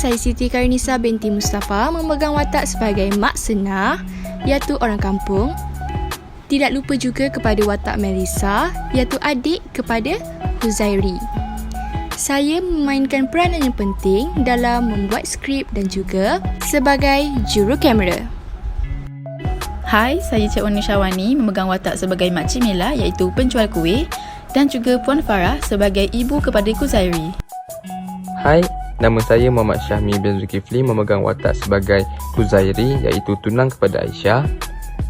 saya Siti Karinisa binti Mustafa memegang watak sebagai Mak Senah, iaitu orang kampung. Tidak lupa juga kepada watak Melissa, iaitu adik kepada Huzairi. Saya memainkan peranan yang penting dalam membuat skrip dan juga sebagai juru kamera. Hai, saya Cik Wani Syawani memegang watak sebagai Makcik Mila iaitu penjual kuih dan juga Puan Farah sebagai ibu kepada Huzairi. Hai, nama saya Muhammad Syahmi bin Zulkifli memegang watak sebagai Huzairi iaitu tunang kepada Aisyah,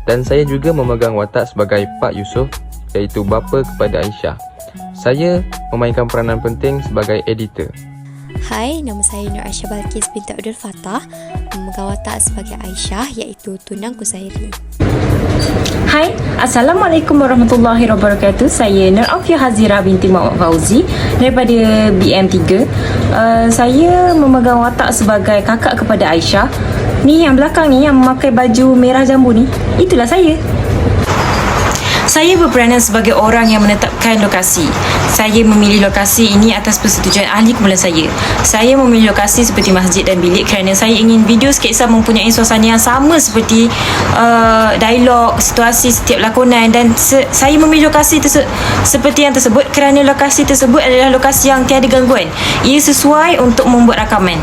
dan saya juga memegang watak sebagai Pak Yusof iaitu bapa kepada Aisyah. Saya memainkan peranan penting sebagai editor. Hai, nama saya Nur Aisyah Balkis binti Abdul Fattah memegang watak sebagai Aisyah iaitu tunang Huzairi. Hai, Assalamualaikum warahmatullahi wabarakatuh. Saya Nur Afia Hazira binti Muhammad Fauzi daripada BM3. Saya memegang watak sebagai kakak kepada Aisyah. Ni yang belakang ni yang memakai baju merah jambu ni, itulah saya. Saya berperanan sebagai orang yang menetapkan lokasi. Saya memilih lokasi ini atas persetujuan ahli kumpulan saya. Saya memilih lokasi seperti masjid dan bilik kerana saya ingin video sketsa mempunyai suasana yang sama seperti dialog, situasi setiap lakonan, dan saya memilih lokasi seperti yang tersebut kerana lokasi tersebut adalah lokasi yang tiada gangguan. Ia sesuai untuk membuat rakaman.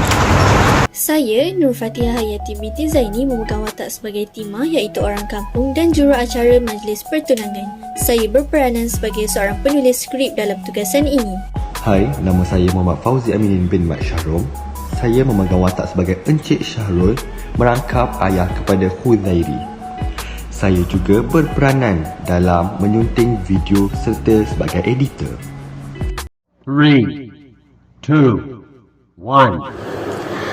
Saya, Nur Fatihah Hayati binti Zaini memegang watak sebagai Timah iaitu orang kampung dan juru acara majlis pertunangan. Saya berperanan sebagai seorang penulis skrip dalam tugasan ini. Hai, nama saya Muhammad Fauzi Aminin bin Mat Syahrom. Saya memegang watak sebagai Encik Syahrul merangkap ayah kepada Huzairi. Saya juga berperanan dalam menyunting video serta sebagai editor. 3, 2, 1.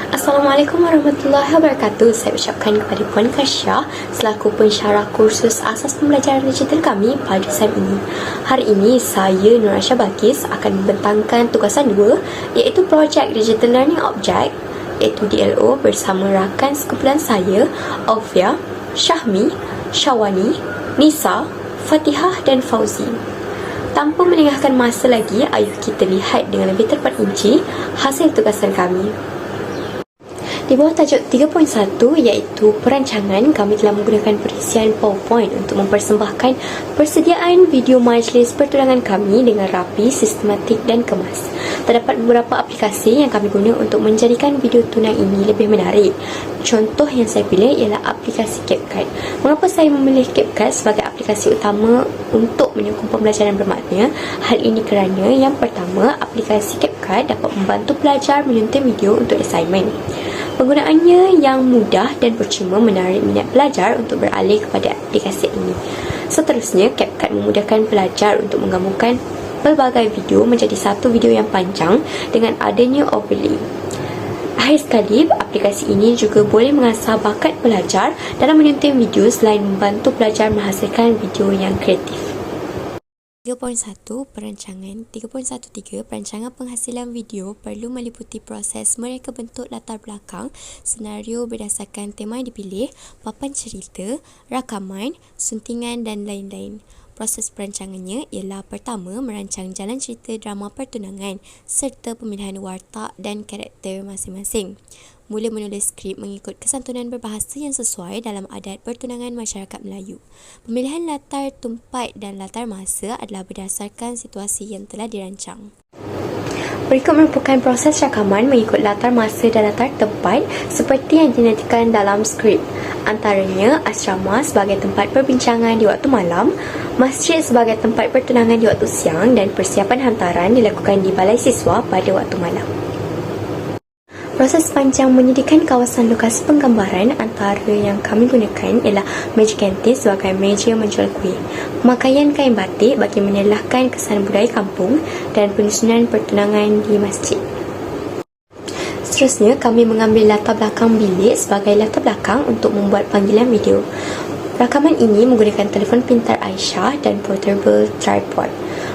Assalamualaikum warahmatullahi wabarakatuh. Saya ucapkan kepada Puan Kasyah selaku pensyarah kursus asas pembelajaran digital kami pada SEM ini. Hari ini saya Nur Aisyah Balkis akan membentangkan tugasan 2 iaitu Projek Digital Learning Object iaitu DLO bersama rakan sekumpulan saya Aufia, Syahmi, Syawani, Nisa, Fatihah dan Fauzi. Tanpa melengahkan masa lagi, ayuh kita lihat dengan lebih terperinci hasil tugasan kami. Di bawah tajuk 3.1 iaitu perancangan, kami telah menggunakan perisian PowerPoint untuk mempersembahkan persediaan video majlis pertunangan kami dengan rapi, sistematik dan kemas. Terdapat beberapa aplikasi yang kami guna untuk menjadikan video tunang ini lebih menarik. Contoh yang saya pilih ialah aplikasi CapCut. Mengapa saya memilih CapCut sebagai aplikasi utama untuk menyokong pembelajaran bermakna? Hal ini kerana yang pertama, aplikasi CapCut dapat membantu pelajar menyunting video untuk assignment. Penggunaannya yang mudah dan percuma menarik minat pelajar untuk beralih kepada aplikasi ini. Seterusnya, CapCut memudahkan pelajar untuk menggabungkan pelbagai video menjadi satu video yang panjang dengan adanya overlay. Akhir sekali, aplikasi ini juga boleh mengasah bakat pelajar dalam menyunting video selain membantu pelajar menghasilkan video yang kreatif. 3.1 Perancangan 3.13 Perancangan penghasilan video perlu meliputi proses mereka bentuk latar belakang, senario berdasarkan tema yang dipilih, papan cerita, rakaman, suntingan dan lain-lain. Proses perancangannya ialah pertama, merancang jalan cerita drama pertunangan serta pemilihan watak dan karakter masing-masing. Mula menulis skrip mengikut kesantunan berbahasa yang sesuai dalam adat pertunangan masyarakat Melayu. Pemilihan latar tempat dan latar masa adalah berdasarkan situasi yang telah dirancang. Berikut merupakan proses rakaman mengikut latar masa dan latar tempat seperti yang dinantikan dalam skrip. Antaranya, asrama sebagai tempat perbincangan di waktu malam, masjid sebagai tempat pertunangan di waktu siang dan persiapan hantaran dilakukan di balai siswa pada waktu malam. Proses panjang menyediakan kawasan lokasi penggambaran antara yang kami gunakan ialah meja kantin sebagai meja menjual kuih, pemakaian kain batik bagi menyelahkan kesan budaya kampung dan penyusunan pertunangan di masjid. Seterusnya, kami mengambil latar belakang bilik sebagai latar belakang untuk membuat panggilan video. Rakaman ini menggunakan telefon pintar Aisyah dan portable tripod.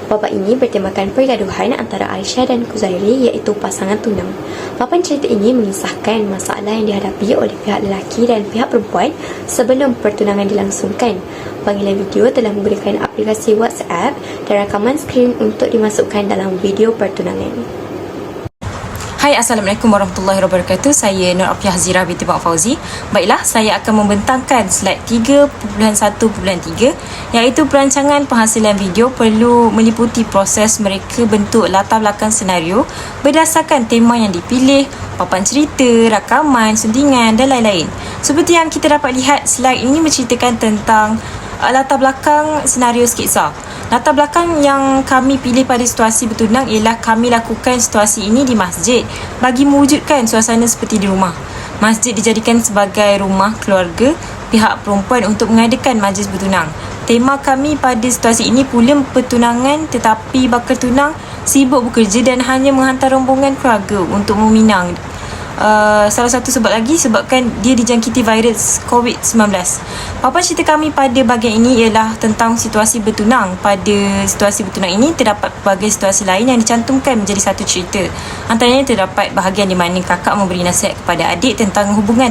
Babak ini bertemakan pergaduhan antara Aisyah dan Huzairi iaitu pasangan tunang. Papan cerita ini mengisahkan masalah yang dihadapi oleh pihak lelaki dan pihak perempuan sebelum pertunangan dilangsungkan. Panggilan video telah menggunakan aplikasi WhatsApp dan rakaman skrin untuk dimasukkan dalam video pertunangan. Hai, Assalamualaikum warahmatullahi wabarakatuh. Saya Nur Afiah Hazira binti Mak Fauzi. Baiklah, saya akan membentangkan slide 3.1.3 iaitu perancangan penghasilan video perlu meliputi proses mereka bentuk latar belakang senario berdasarkan tema yang dipilih, papan cerita, rakaman, suntingan dan lain-lain. Seperti yang kita dapat lihat, slide ini menceritakan tentang latar belakang senario sketsa. Latar belakang yang kami pilih pada situasi bertunang ialah kami lakukan situasi ini di masjid bagi mewujudkan suasana seperti di rumah. Masjid dijadikan sebagai rumah keluarga pihak perempuan untuk mengadakan majlis bertunang. Tema kami pada situasi ini pula pertunangan, tetapi bakal tunang sibuk bekerja dan hanya menghantar rombongan keluarga untuk meminang. Salah satu sebab lagi sebabkan dia dijangkiti virus COVID-19. Papan cerita kami pada bahagian ini ialah tentang situasi bertunang. Pada situasi bertunang ini terdapat pelbagai situasi lain yang dicantumkan menjadi satu cerita. Antaranya terdapat bahagian di mana kakak memberi nasihat kepada adik tentang hubungan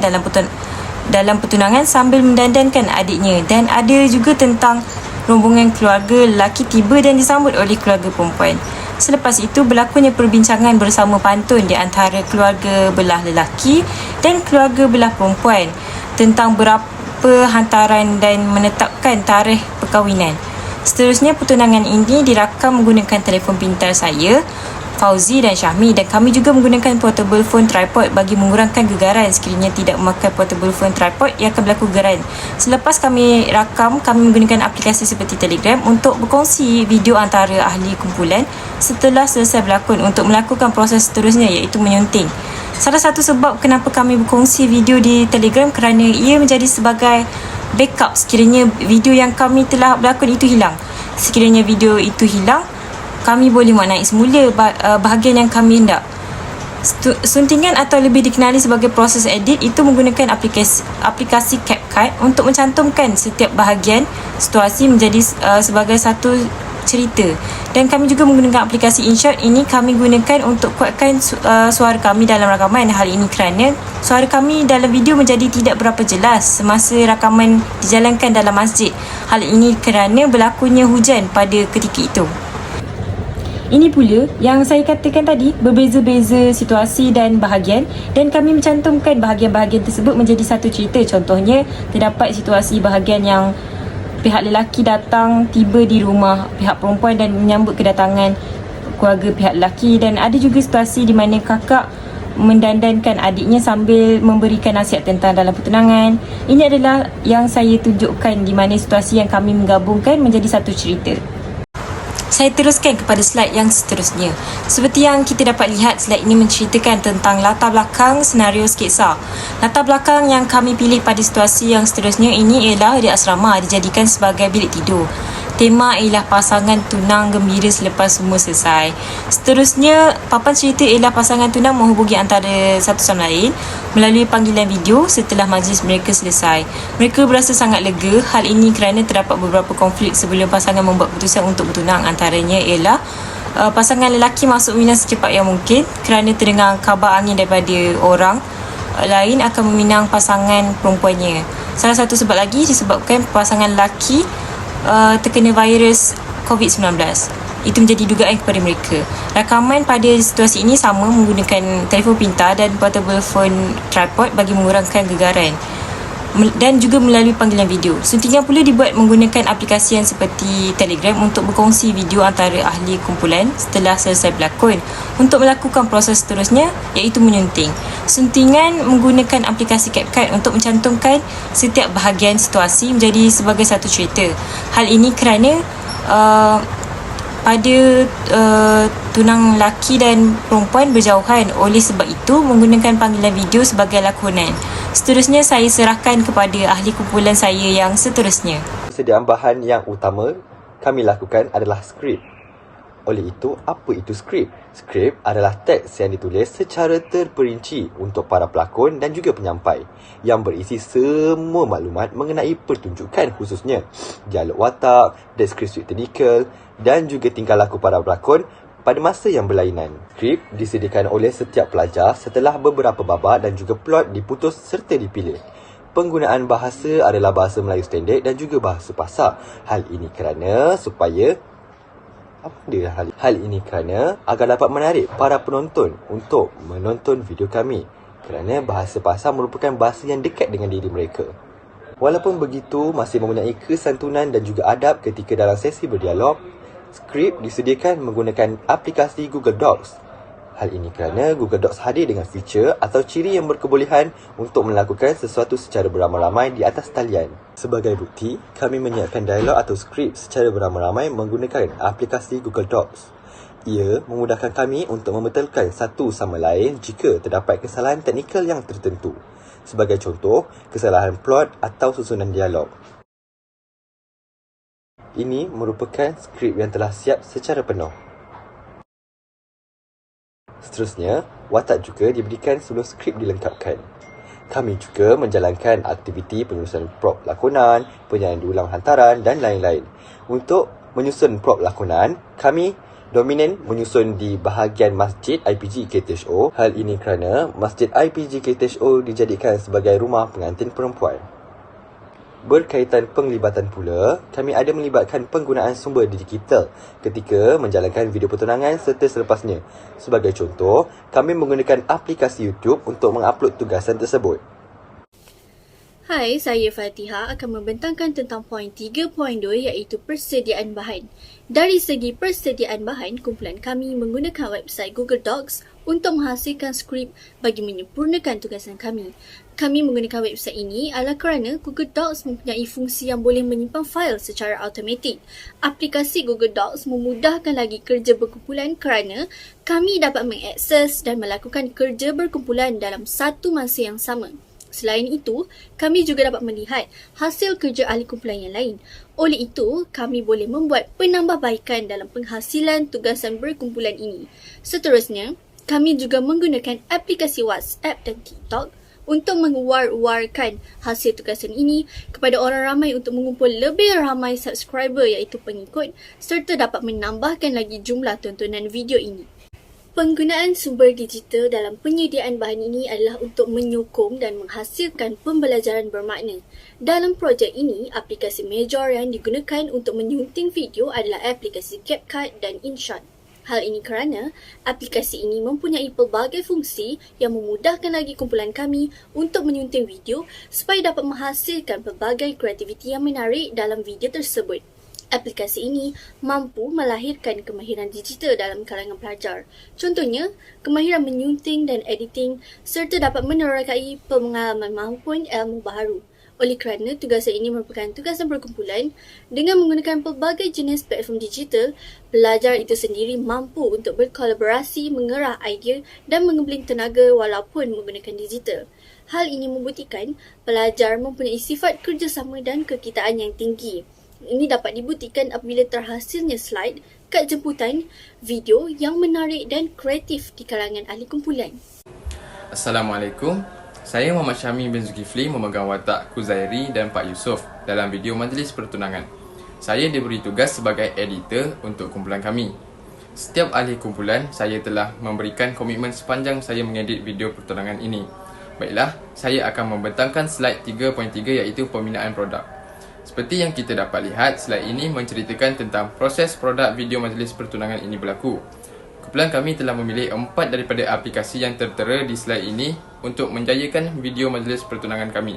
dalam pertunangan sambil mendandankan adiknya, dan ada juga tentang rombongan keluarga lelaki tiba dan disambut oleh keluarga perempuan. Selepas itu berlakunya perbincangan bersama pantun di antara keluarga belah lelaki dan keluarga belah perempuan tentang berapa hantaran dan menetapkan tarikh perkahwinan. Seterusnya, pertunangan ini dirakam menggunakan telefon pintar saya, Fauzi dan Syahmi, dan kami juga menggunakan portable phone tripod bagi mengurangkan gegaran. Sekiranya tidak memakai portable phone tripod, ia akan berlaku gegaran. Selepas kami rakam, kami menggunakan aplikasi seperti Telegram untuk berkongsi video antara ahli kumpulan setelah selesai berlakon untuk melakukan proses seterusnya iaitu menyunting. Salah satu sebab kenapa kami berkongsi video di Telegram kerana ia menjadi sebagai backup sekiranya video yang kami telah berlakon itu hilang. Sekiranya video itu hilang, kami boleh naik semula bahagian yang kami hendak. Suntingan atau lebih dikenali sebagai proses edit itu menggunakan aplikasi CapCut untuk mencantumkan setiap bahagian situasi menjadi sebagai satu cerita. Dan kami juga menggunakan aplikasi InShot. Ini kami gunakan untuk kuatkan suara kami dalam rakaman. Hal ini kerana suara kami dalam video menjadi tidak berapa jelas semasa rakaman dijalankan dalam masjid. Hal ini kerana berlakunya hujan pada ketika itu. Ini pula yang saya katakan tadi, berbeza-beza situasi dan bahagian, dan kami mencantumkan bahagian-bahagian tersebut menjadi satu cerita. Contohnya, terdapat situasi bahagian yang pihak lelaki datang tiba di rumah pihak perempuan dan menyambut kedatangan keluarga pihak lelaki, dan ada juga situasi di mana kakak mendandankan adiknya sambil memberikan nasihat tentang dalam pertunangan. Ini adalah yang saya tunjukkan di mana situasi yang kami menggabungkan menjadi satu cerita. Saya teruskan kepada slide yang seterusnya. Seperti yang kita dapat lihat, slide ini menceritakan tentang latar belakang senario sketsa. Latar belakang yang kami pilih pada situasi yang seterusnya ini ialah di asrama dijadikan sebagai bilik tidur. Tema ialah pasangan tunang gembira selepas semua selesai. Seterusnya, papan cerita ialah pasangan tunang menghubungi antara satu sama lain melalui panggilan video setelah majlis mereka selesai. Mereka berasa sangat lega. Hal ini kerana terdapat beberapa konflik sebelum pasangan membuat keputusan untuk bertunang. Antaranya ialah pasangan lelaki masuk minang secepat yang mungkin kerana terdengar kabar angin daripada orang lain akan meminang pasangan perempuannya. Salah satu sebab lagi disebabkan pasangan lelaki terkena virus COVID-19. Itu menjadi dugaan kepada mereka. Rakaman pada situasi ini sama menggunakan telefon pintar dan portable phone tripod bagi mengurangkan gegaran, dan juga melalui panggilan video. Suntingan pula dibuat menggunakan aplikasi yang seperti Telegram untuk berkongsi video antara ahli kumpulan setelah selesai berlakon. Untuk melakukan proses seterusnya iaitu menyunting. Suntingan menggunakan aplikasi CapCut untuk mencantumkan setiap bahagian situasi menjadi sebagai satu cerita. Hal ini kerana pada tunang lelaki dan perempuan berjauhan, oleh sebab itu menggunakan panggilan video sebagai lakonan. Seterusnya saya serahkan kepada ahli kumpulan saya yang seterusnya. Persediaan bahan yang utama kami lakukan adalah skrip. Oleh itu, apa itu skrip? Skrip adalah teks yang ditulis secara terperinci untuk para pelakon dan juga penyampai yang berisi semua maklumat mengenai pertunjukan, khususnya dialog watak, deskripsi teknikal dan juga tingkah laku para pelakon pada masa yang berlainan. Skrip disediakan oleh setiap pelajar setelah beberapa babak dan juga plot diputus serta dipilih. Penggunaan bahasa adalah bahasa Melayu standard dan juga bahasa pasak. Hal ini kerana supaya Apa dia hal ini kerana agar dapat menarik para penonton untuk menonton video kami, kerana bahasa pasar merupakan bahasa yang dekat dengan diri mereka. Walaupun begitu, masih mempunyai kesantunan dan juga adab ketika dalam sesi berdialog. Skrip disediakan menggunakan aplikasi Google Docs. Hal ini kerana Google Docs hadir dengan feature atau ciri yang berkebolehan untuk melakukan sesuatu secara beramai-ramai di atas talian. Sebagai bukti, kami menyiapkan dialog atau skrip secara beramai-ramai menggunakan aplikasi Google Docs. Ia memudahkan kami untuk membetulkan satu sama lain jika terdapat kesalahan teknikal yang tertentu. Sebagai contoh, kesalahan plot atau susunan dialog. Ini merupakan skrip yang telah siap secara penuh. Seterusnya, watak juga diberikan sebelum skrip dilengkapkan. Kami juga menjalankan aktiviti penyusunan prop lakonan, penyampaian ulang hantaran dan lain-lain. Untuk menyusun prop lakonan, kami dominan menyusun di bahagian Masjid IPG KTHO. Hal ini kerana Masjid IPG KTHO dijadikan sebagai rumah pengantin perempuan. Berkaitan penglibatan pula, kami ada melibatkan penggunaan sumber digital ketika menjalankan video pertunangan serta selepasnya. Sebagai contoh, kami menggunakan aplikasi YouTube untuk mengupload tugasan tersebut. Hai, saya Fatihah akan membentangkan tentang poin 3.2 iaitu persediaan bahan. Dari segi persediaan bahan, kumpulan kami menggunakan website Google Docs untuk menghasilkan skrip bagi menyempurnakan tugasan kami. Kami menggunakan website ini adalah kerana Google Docs mempunyai fungsi yang boleh menyimpan fail secara automatik. Aplikasi Google Docs memudahkan lagi kerja berkumpulan kerana kami dapat mengakses dan melakukan kerja berkumpulan dalam satu masa yang sama. Selain itu, kami juga dapat melihat hasil kerja ahli kumpulan yang lain. Oleh itu, kami boleh membuat penambahbaikan dalam penghasilan tugasan berkumpulan ini. Seterusnya, kami juga menggunakan aplikasi WhatsApp dan TikTok untuk menguar-uarkan hasil tugasan ini kepada orang ramai untuk mengumpul lebih ramai subscriber iaitu pengikut serta dapat menambahkan lagi jumlah tontonan video ini. Penggunaan sumber digital dalam penyediaan bahan ini adalah untuk menyokong dan menghasilkan pembelajaran bermakna. Dalam projek ini, aplikasi major yang digunakan untuk menyunting video adalah aplikasi CapCut dan InShot. Hal ini kerana aplikasi ini mempunyai pelbagai fungsi yang memudahkan lagi kumpulan kami untuk menyunting video supaya dapat menghasilkan pelbagai kreativiti yang menarik dalam video tersebut. Aplikasi ini mampu melahirkan kemahiran digital dalam kalangan pelajar. Contohnya, kemahiran menyunting dan editing serta dapat menerokai pengalaman maupun ilmu baharu. Oleh kerana tugasan ini merupakan tugasan berkumpulan, dengan menggunakan pelbagai jenis platform digital, pelajar itu sendiri mampu untuk berkolaborasi, mengerah idea dan menggabling tenaga walaupun menggunakan digital. Hal ini membuktikan pelajar mempunyai sifat kerjasama dan kekitaan yang tinggi. Ini dapat dibuktikan apabila terhasilnya slide, kad jemputan, video yang menarik dan kreatif di kalangan ahli kumpulan. Assalamualaikum. Saya Muhammad Syahmi bin Zulkifli memegang watak Kuzairi dan Pak Yusof dalam video majlis pertunangan. Saya diberi tugas sebagai editor untuk kumpulan kami. Setiap ahli kumpulan, saya telah memberikan komitmen sepanjang saya mengedit video pertunangan ini. Baiklah, saya akan membentangkan slide 3.3 iaitu pembinaan produk. Seperti yang kita dapat lihat, slide ini menceritakan tentang proses produk video majlis pertunangan ini berlaku. Kumpulan kami telah memilih 4 daripada aplikasi yang tertera di slide ini untuk menjayakan video majlis pertunangan kami.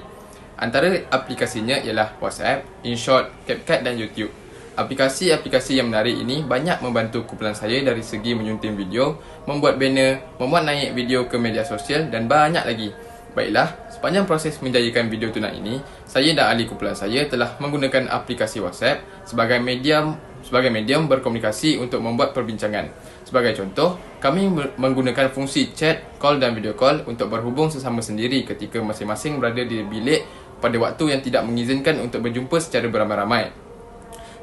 Antara aplikasinya ialah WhatsApp, InShot, CapCut dan YouTube. Aplikasi-aplikasi yang menarik ini banyak membantu kumpulan saya dari segi menyunting video, membuat banner, memuat naik video ke media sosial dan banyak lagi. Baiklah, sepanjang proses menjayakan video tunang ini, saya dan ahli kumpulan saya telah menggunakan aplikasi WhatsApp sebagai medium berkomunikasi untuk membuat perbincangan. Sebagai contoh, kami menggunakan fungsi chat, call dan video call untuk berhubung sesama sendiri ketika masing-masing berada di bilik pada waktu yang tidak mengizinkan untuk berjumpa secara beramai-ramai.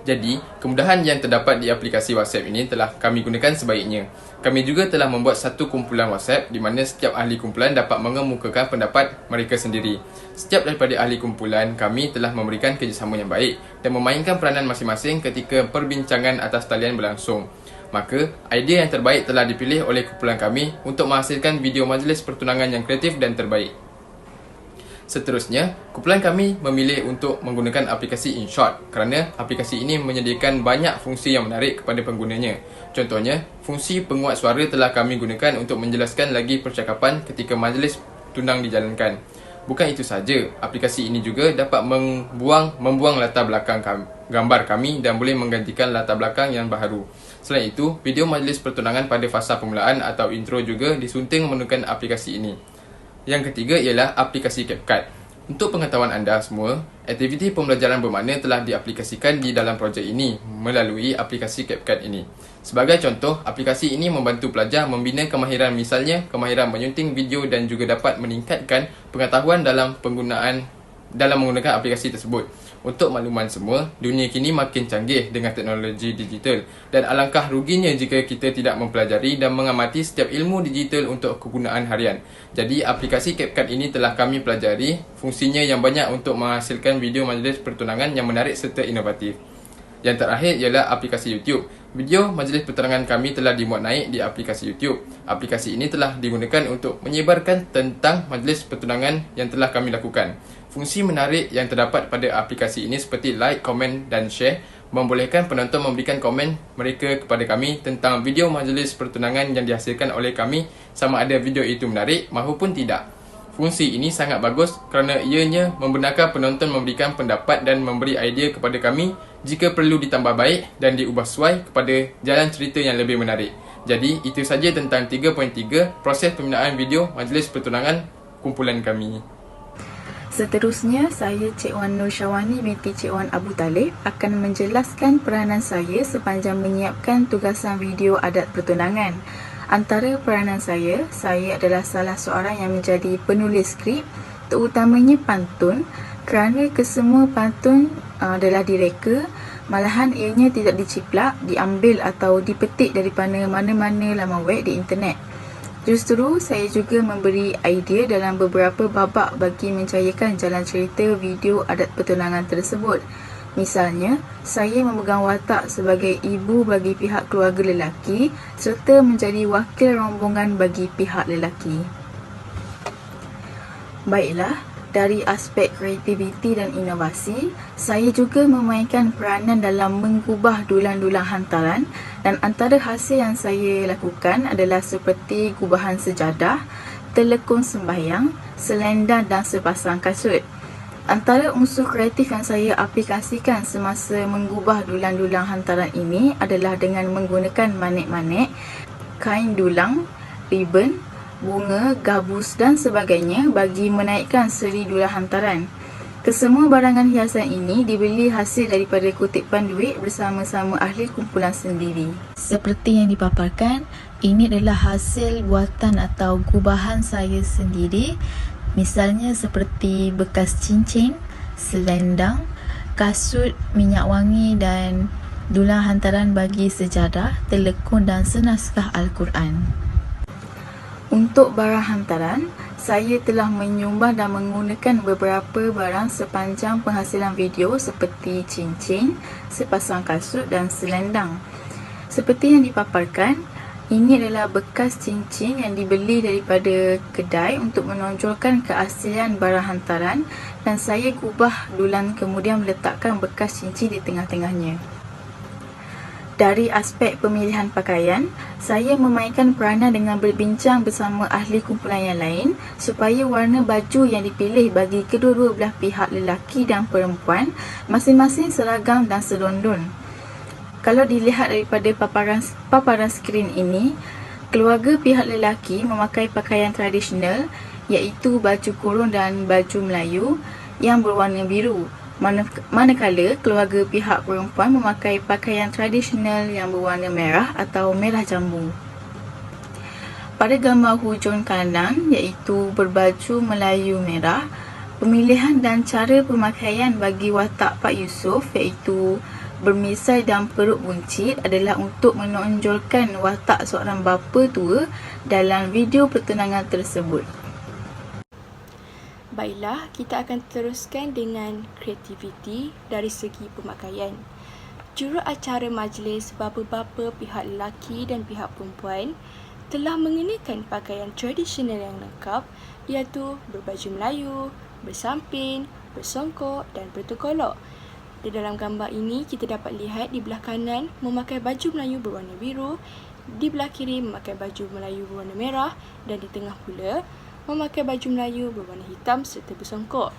Jadi, kemudahan yang terdapat di aplikasi WhatsApp ini telah kami gunakan sebaiknya. Kami juga telah membuat satu kumpulan WhatsApp di mana setiap ahli kumpulan dapat mengemukakan pendapat mereka sendiri. Setiap daripada ahli kumpulan kami telah memberikan kerjasama yang baik dan memainkan peranan masing-masing ketika perbincangan atas talian berlangsung. Maka, idea yang terbaik telah dipilih oleh kumpulan kami untuk menghasilkan video majlis pertunangan yang kreatif dan terbaik. Seterusnya, kumpulan kami memilih untuk menggunakan aplikasi InShot kerana aplikasi ini menyediakan banyak fungsi yang menarik kepada penggunanya. Contohnya, fungsi penguat suara telah kami gunakan untuk menjelaskan lagi percakapan ketika majlis tunang dijalankan. Bukan itu saja, aplikasi ini juga dapat membuang latar belakang gambar kami dan boleh menggantikan latar belakang yang baharu. Selain itu, video majlis pertunangan pada fasa permulaan atau intro juga disunting menggunakan aplikasi ini. Yang ketiga ialah aplikasi CapCut. Untuk pengetahuan anda semua, aktiviti pembelajaran bermakna telah diaplikasikan di dalam projek ini melalui aplikasi CapCut ini. Sebagai contoh, aplikasi ini membantu pelajar membina kemahiran, misalnya kemahiran menyunting video, dan juga dapat meningkatkan pengetahuan dalam menggunakan aplikasi tersebut. Untuk makluman semua, dunia kini makin canggih dengan teknologi digital dan alangkah ruginya jika kita tidak mempelajari dan mengamati setiap ilmu digital untuk kegunaan harian. Jadi, aplikasi CapCut ini telah kami pelajari fungsinya yang banyak untuk menghasilkan video majlis pertunangan yang menarik serta inovatif. Yang terakhir ialah aplikasi YouTube. Video majlis pertunangan kami telah dimuat naik di aplikasi YouTube. Aplikasi ini telah digunakan untuk menyebarkan tentang majlis pertunangan yang telah kami lakukan. Fungsi menarik yang terdapat pada aplikasi ini seperti like, komen dan share membolehkan penonton memberikan komen mereka kepada kami tentang video majlis pertunangan yang dihasilkan oleh kami, sama ada video itu menarik maupun tidak. Fungsi ini sangat bagus kerana ianya membenarkan penonton memberikan pendapat dan memberi idea kepada kami jika perlu ditambah baik dan diubah sesuai kepada jalan cerita yang lebih menarik. Jadi, itu saja tentang 3.3 proses pembinaan video majlis pertunangan kumpulan kami. Seterusnya, saya Cik Wan Nur Syawani binti Cik Wan Abu Talib akan menjelaskan peranan saya sepanjang menyiapkan tugasan video adat pertunangan. Antara peranan saya adalah salah seorang yang menjadi penulis skrip, terutamanya pantun, kerana kesemua pantun adalah direka, malahan ianya tidak diciplak, diambil atau dipetik daripada mana-mana laman web di internet. Justru, saya juga memberi idea dalam beberapa babak bagi mencayakan jalan cerita video adat pertunangan tersebut. Misalnya, saya memegang watak sebagai ibu bagi pihak keluarga lelaki serta menjadi wakil rombongan bagi pihak lelaki. Baiklah, dari aspek kreativiti dan inovasi, saya juga memainkan peranan dalam mengubah dulang-dulang hantaran, dan antara hasil yang saya lakukan adalah seperti gubahan sejadah, telekung sembahyang, selendang dan sepasang kasut. Antara unsur kreatif yang saya aplikasikan semasa mengubah dulang-dulang hantaran ini adalah dengan menggunakan manik-manik, kain dulang, ribbon, bunga, gabus dan sebagainya bagi menaikkan seri dulang hantaran. Kesemua barangan hiasan ini dibeli hasil daripada kutipan duit bersama-sama ahli kumpulan sendiri. Seperti yang dipaparkan, ini adalah hasil buatan atau gubahan saya sendiri. Misalnya seperti bekas cincin, selendang, kasut, minyak wangi dan dulang hantaran bagi sejadah, telekung dan senaskah Al-Quran. Untuk barang hantaran, saya telah menyumbang dan menggunakan beberapa barang sepanjang penghasilan video seperti cincin, sepasang kasut dan selendang. Seperti yang dipaparkan, ini adalah bekas cincin yang dibeli daripada kedai untuk menonjolkan keaslian barang hantaran, dan saya gubah dulang kemudian meletakkan bekas cincin di tengah-tengahnya. Dari aspek pemilihan pakaian, saya memainkan peranan dengan berbincang bersama ahli kumpulan yang lain supaya warna baju yang dipilih bagi kedua-dua belah pihak lelaki dan perempuan masing-masing seragam dan selondon. Kalau dilihat daripada paparan skrin ini, keluarga pihak lelaki memakai pakaian tradisional iaitu baju kurung dan baju Melayu yang berwarna biru. Manakala keluarga pihak perempuan memakai pakaian tradisional yang berwarna merah atau merah jambu. Pada gambar hujung kanan iaitu berbaju Melayu merah, pemilihan dan cara pemakaian bagi watak Pak Yusof iaitu bermisai dan perut buncit adalah untuk menonjolkan watak seorang bapa tua dalam video pertunangan tersebut. Baiklah, kita akan teruskan dengan kreativiti dari segi pemakaian. Juruacara majlis bapa-bapa pihak lelaki dan pihak perempuan telah mengenakan pakaian tradisional yang lengkap iaitu berbaju Melayu, bersamping, bersongkok dan bertengkolok. Di dalam gambar ini, kita dapat lihat di belah kanan memakai baju Melayu berwarna biru, di belah kiri memakai baju Melayu berwarna merah dan di tengah pula memakai baju Melayu berwarna hitam serta bersongkok.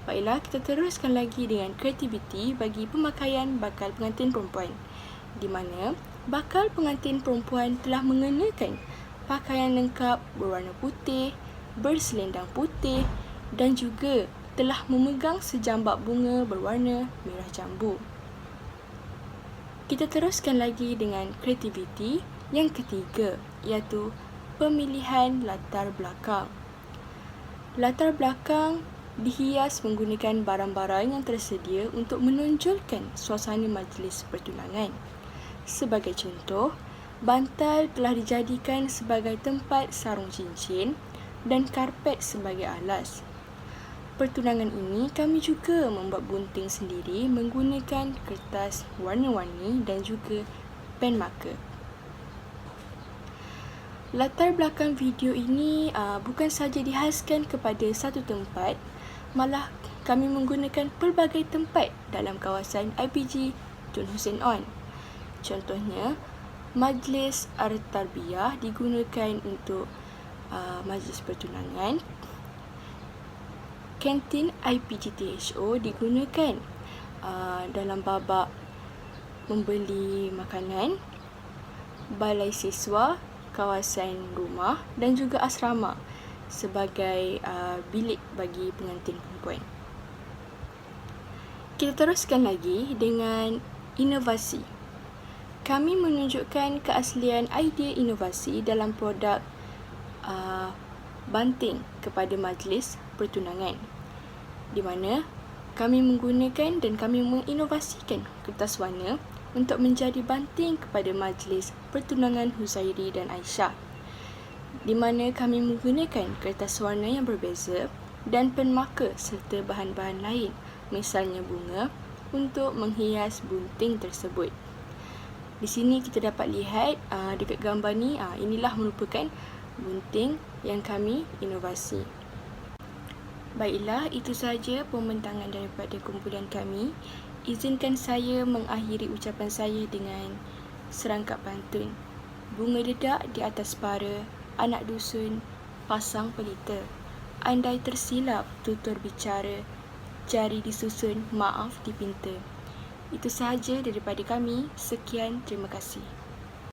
Baiklah, kita teruskan lagi dengan kreativiti bagi pemakaian bakal pengantin perempuan, di mana bakal pengantin perempuan telah mengenakan pakaian lengkap berwarna putih, berselendang putih dan juga telah memegang sejambak bunga berwarna merah jambu. Kita teruskan lagi dengan kreativiti yang ketiga, iaitu pemilihan latar belakang. Latar belakang dihias menggunakan barang-barang yang tersedia untuk menonjolkan suasana majlis pertunangan. Sebagai contoh, bantal telah dijadikan sebagai tempat sarung cincin dan karpet sebagai alas. Pertunangan ini kami juga membuat bunting sendiri menggunakan kertas warna-warni dan juga pen marker. Latar belakang video ini bukan sahaja dihaskan kepada satu tempat, malah kami menggunakan pelbagai tempat dalam kawasan IPG Tun Hussein On. Contohnya, Majlis Ar-Tarbiyah digunakan untuk majlis pertunangan. Kantin IPGTHO digunakan dalam babak membeli makanan, balai siswa, kawasan rumah dan juga asrama sebagai bilik bagi pengantin perempuan. Kita teruskan lagi dengan inovasi. Kami menunjukkan keaslian idea inovasi dalam produk banting kepada majlis pertunangan, di mana kami menggunakan dan kami menginovasikan kertas warna untuk menjadi banting kepada majlis pertunangan Huzairi dan Aisyah, di mana kami menggunakan kertas warna yang berbeza dan pen marker serta bahan-bahan lain, misalnya bunga, untuk menghias bunting tersebut. Di sini kita dapat lihat dekat gambar ni, inilah merupakan bunting yang kami inovasi. Baiklah, itu sahaja pembentangan daripada kumpulan kami. Izinkan saya mengakhiri ucapan saya dengan serangkap pantun. Bunga dedak di atas para, anak dusun pasang pelita. Andai tersilap tutur bicara, jari disusun maaf dipinta. Itu sahaja daripada kami. Sekian, terima kasih.